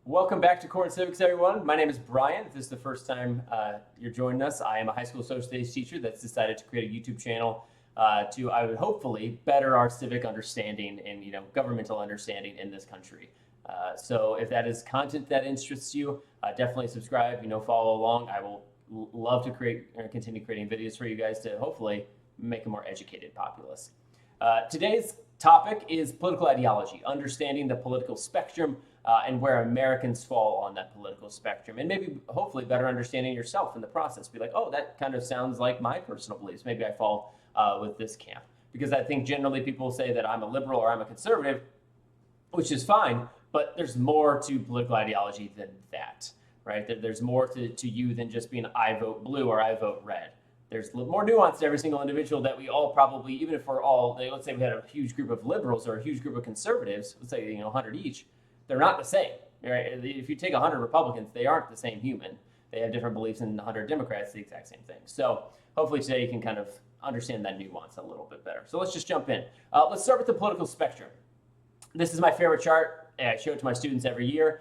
Welcome back to Core and Civics, everyone. My name is Brian. If this is the first time you're joining us, I am a high school social studies teacher that's decided to create a YouTube channel I would hopefully better our civic understanding and governmental understanding in this country. So if that is content that interests you, definitely subscribe. Follow along. I will love to continue creating videos for you guys to hopefully make a more educated populace. Today's topic is political ideology, understanding the political spectrum and where Americans fall on that political spectrum, and maybe hopefully better understanding yourself in the process. Be like, oh, that kind of sounds like my personal beliefs. Maybe I fall with this camp. Because I think generally people say that I'm a liberal or I'm a conservative, which is fine, but there's more to political ideology than that, right? There's more to you than just being I vote blue or I vote red. There's more nuance to every single individual that we all probably, even if we're all, let's say we had a huge group of liberals or a huge group of conservatives, let's say 100 each, they're not the same, right? If you take 100 Republicans, they aren't the same human. They have different beliefs, and 100 Democrats, the exact same thing. So hopefully today you can kind of understand that nuance a little bit better. So let's just jump in. Let's start with the political spectrum. This is my favorite chart. I show it to my students every year.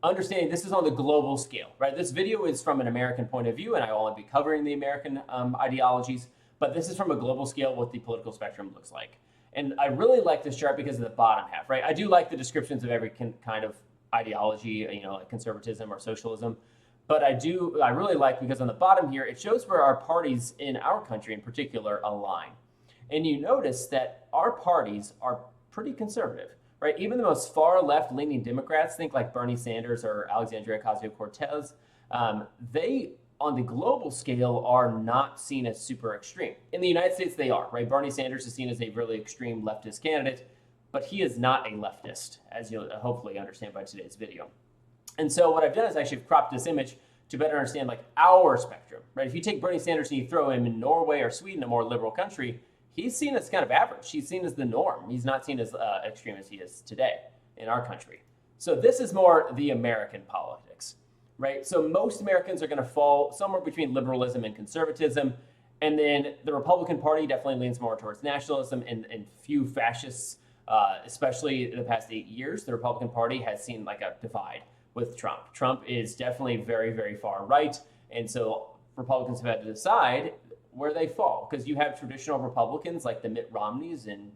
Understanding this is on the global scale, right? This video is from an American point of view, and I will only be covering the American ideologies, but this is from a global scale what the political spectrum looks like. And I really like this chart because of the bottom half, right? I do like the descriptions of every kind of ideology, like conservatism or socialism, but I really like because on the bottom here, it shows where our parties in our country in particular align. And you notice that our parties are pretty conservative, right? Even the most far left-leaning Democrats, think like Bernie Sanders or Alexandria Ocasio-Cortez, they, on the global scale, are not seen as super extreme. In the United States, they are, right? Bernie Sanders is seen as a really extreme leftist candidate, but he is not a leftist, as you'll hopefully understand by today's video. And so what I've done is actually cropped this image to better understand like our spectrum, right? If you take Bernie Sanders and you throw him in Norway or Sweden, a more liberal country, he's seen as kind of average. He's seen as the norm. He's not seen as extreme as he is today in our country. So this is more the American politics, right? So most Americans are going to fall somewhere between liberalism and conservatism. And then the Republican Party definitely leans more towards nationalism, and few fascists, especially in the past 8 years, the Republican Party has seen like a divide with Trump. Trump is definitely very, very far right. And so Republicans have had to decide where they fall, because you have traditional Republicans like the Mitt Romneys and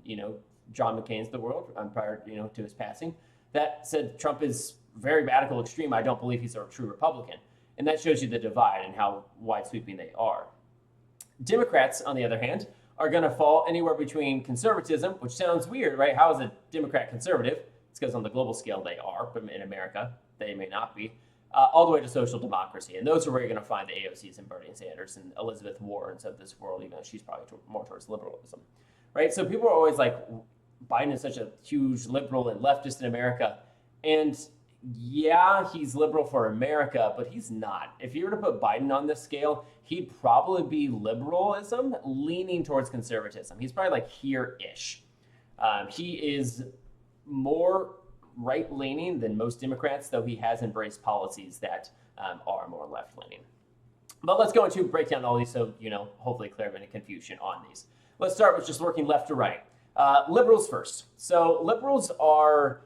John McCain's the world prior to his passing that said Trump is very radical extreme. I don't believe he's a true Republican, and that shows you the divide and how wide sweeping they are. Democrats, on the other hand, are going to fall anywhere between conservatism, which sounds weird, right? How is a Democrat conservative? It's because on the global scale they are, but in America they may not be. All the way to social democracy. And those are where you're going to find the AOCs and Bernie Sanders and Elizabeth Warrens of this world, even though she's probably more towards liberalism, right? So people are always like, Biden is such a huge liberal and leftist in America. And yeah, he's liberal for America, but he's not. If you were to put Biden on this scale, he'd probably be liberalism leaning towards conservatism. He's probably like here-ish. He is more right-leaning than most Democrats, though he has embraced policies that are more left-leaning. But let's go into break down all these so hopefully clear up any confusion on these. Let's start with just working left to right. Liberals first. So liberals are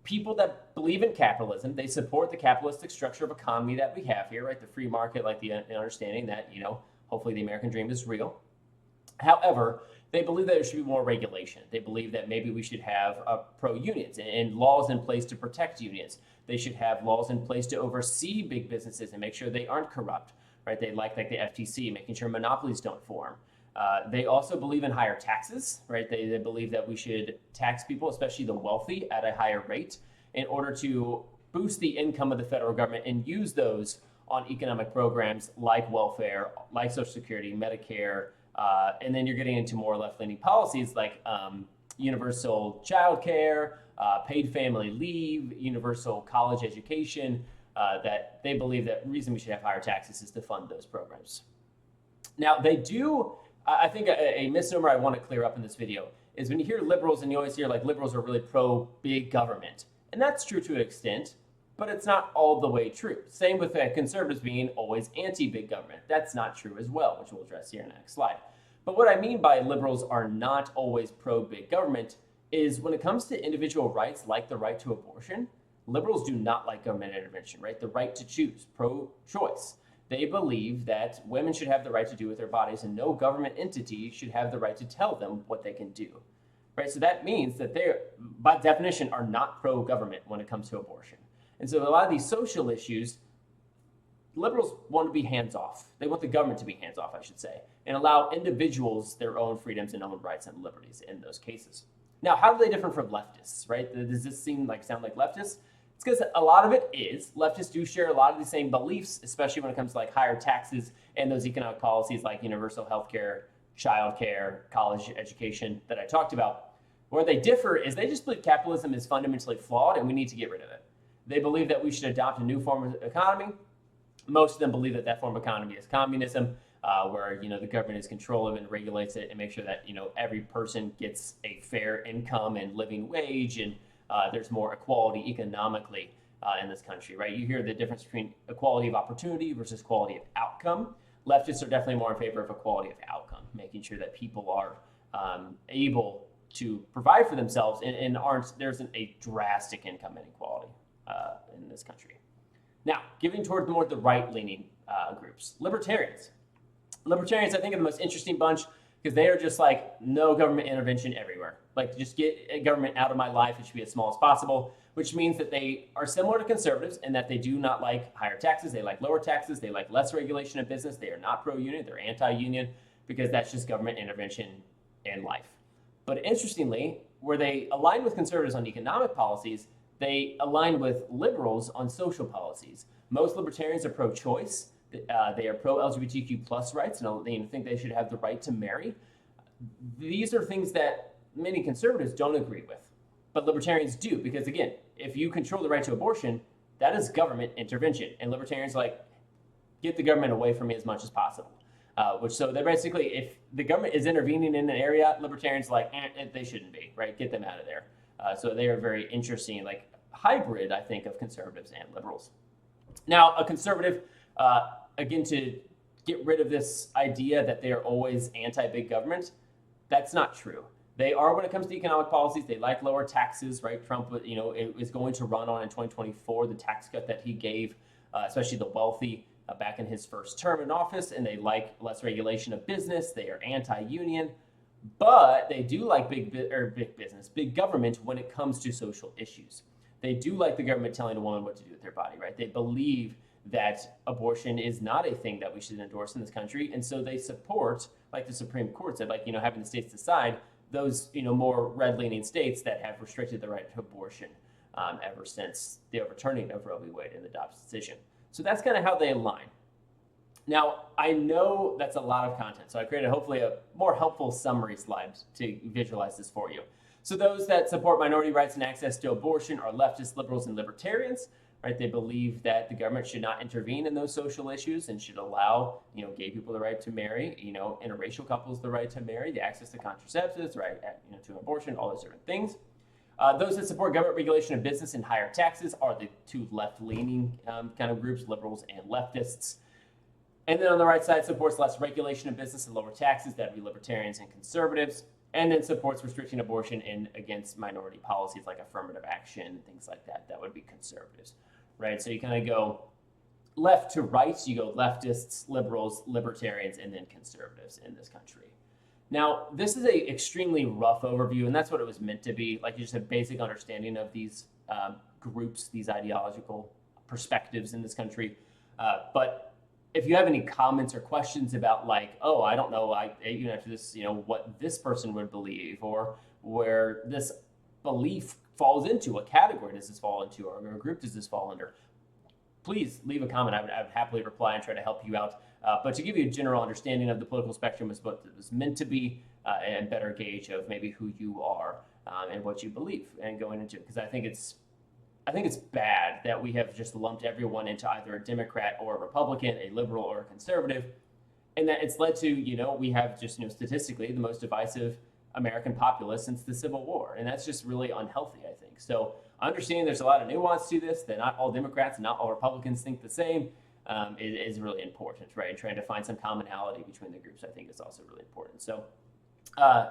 people that believe in capitalism. They support the capitalistic structure of economy that we have here, right? The free market, like the understanding that, hopefully the American dream is real. However, they believe that there should be more regulation. They believe that maybe we should have pro-unions and laws in place to protect unions. They should have laws in place to oversee big businesses and make sure they aren't corrupt, right? They like the FTC, making sure monopolies don't form. They also believe in higher taxes, right? They believe that we should tax people, especially the wealthy, at a higher rate in order to boost the income of the federal government and use those on economic programs like welfare, like Social Security, Medicare, and then you're getting into more left-leaning policies like universal child care, paid family leave, universal college education, that they believe that the reason we should have higher taxes is to fund those programs. Now, they do, I think a misnomer I want to clear up in this video is when you hear liberals and you always hear like liberals are really pro-big government. And that's true to an extent, but it's not all the way true. Same with conservatives being always anti-big government. That's not true as well, which we'll address here in the next slide. But what I mean by liberals are not always pro-big government is when it comes to individual rights, like the right to abortion, liberals do not like government intervention, right? The right to choose, pro-choice. They believe that women should have the right to do with their bodies, and no government entity should have the right to tell them what they can do, right? So that means that they, by definition, are not pro-government when it comes to abortion. And so a lot of these social issues, liberals want to be hands-off. They want the government to be hands-off, I should say, and allow individuals their own freedoms and own rights and liberties in those cases. Now, how do they differ from leftists, right? Does this sound like leftists? It's because a lot of it is. Leftists do share a lot of the same beliefs, especially when it comes to like higher taxes and those economic policies like universal health care, child care, college education that I talked about. Where they differ is they just believe capitalism is fundamentally flawed and we need to get rid of it. They believe that we should adopt a new form of economy. Most of them believe that that form of economy is communism, where the government is controlling and regulates it and make sure that every person gets a fair income and living wage, and there's more equality economically in this country, right? You hear the difference between equality of opportunity versus quality of outcome. Leftists are definitely more in favor of equality of outcome, making sure that people are able to provide for themselves and there isn't a drastic income inequality in this country. Now, giving toward more the right-leaning groups, libertarians. Libertarians, I think, are the most interesting bunch because they are just like no government intervention everywhere. Like, just get government out of my life. It should be as small as possible, which means that they are similar to conservatives in that they do not like higher taxes. They like lower taxes. They like less regulation of business. They are not pro-union. They're anti-union because that's just government intervention in life. But interestingly, where they align with conservatives on economic policies, they align with liberals on social policies. Most libertarians are pro-choice. They are pro-LGBTQ plus rights, and they think they should have the right to marry. These are things that many conservatives don't agree with, but libertarians do, because again, if you control the right to abortion, that is government intervention, and libertarians get the government away from me as much as possible. So they're basically, if the government is intervening in an area, libertarians they shouldn't be, right? Get them out of there. So they are very interesting, hybrid, I think, of conservatives and liberals. Now, a conservative, again, to get rid of this idea that they are always anti-big government, that's not true. They are when it comes to economic policies. They like lower taxes, right? Trump, is going to run on in 2024, the tax cut that he gave, especially the wealthy, back in his first term in office, and they like less regulation of business. They are anti-union, but they do like big business, big government when it comes to social issues. They do like the government telling a woman what to do with their body, right? They believe that abortion is not a thing that we should endorse in this country, and so they support, like the Supreme Court said, having the states decide those, more red-leaning states that have restricted the right to abortion ever since the overturning of Roe v. Wade and the Dobbs decision. So that's kind of how they align. Now, I know that's a lot of content, so I created hopefully a more helpful summary slide to visualize this for you. So those that support minority rights and access to abortion are leftists, liberals, and libertarians, right? They believe that the government should not intervene in those social issues and should allow, gay people the right to marry, interracial couples the right to marry, the access to contraceptives, right, to abortion, all those different things. Those that support government regulation of business and higher taxes are the two left-leaning kind of groups, liberals and leftists. And then on the right side, supports less regulation of business and lower taxes. That'd be libertarians and conservatives. And then supports restricting abortion and against minority policies like affirmative action, things like that. That would be conservatives, right? So you kind of go left to right. You go leftists, liberals, libertarians, and then conservatives in this country. Now, this is a extremely rough overview, and that's what it was meant to be. You just have basic understanding of these groups, these ideological perspectives in this country. But if you have any comments or questions about I don't know, even after this, what this person would believe or where this belief falls into, what category does this fall into, or a group does this fall under, please leave a comment. I would happily reply and try to help you out. But to give you a general understanding of the political spectrum is what it was meant to be, and better gauge of maybe who you are and what you believe and going into it. Because I think it's bad that we have just lumped everyone into either a Democrat or a Republican, a liberal or a conservative, and that it's led to, we have just, statistically the most divisive American populace since the Civil War. And that's just really unhealthy, I think. So understanding there's a lot of nuance to this, that not all Democrats and not all Republicans think the same, is really important, right? And trying to find some commonality between the groups, I think, is also really important. So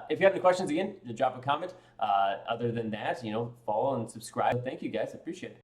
if you have any questions, again, drop a comment. Other than that, follow and subscribe. Thank you, guys. I appreciate it.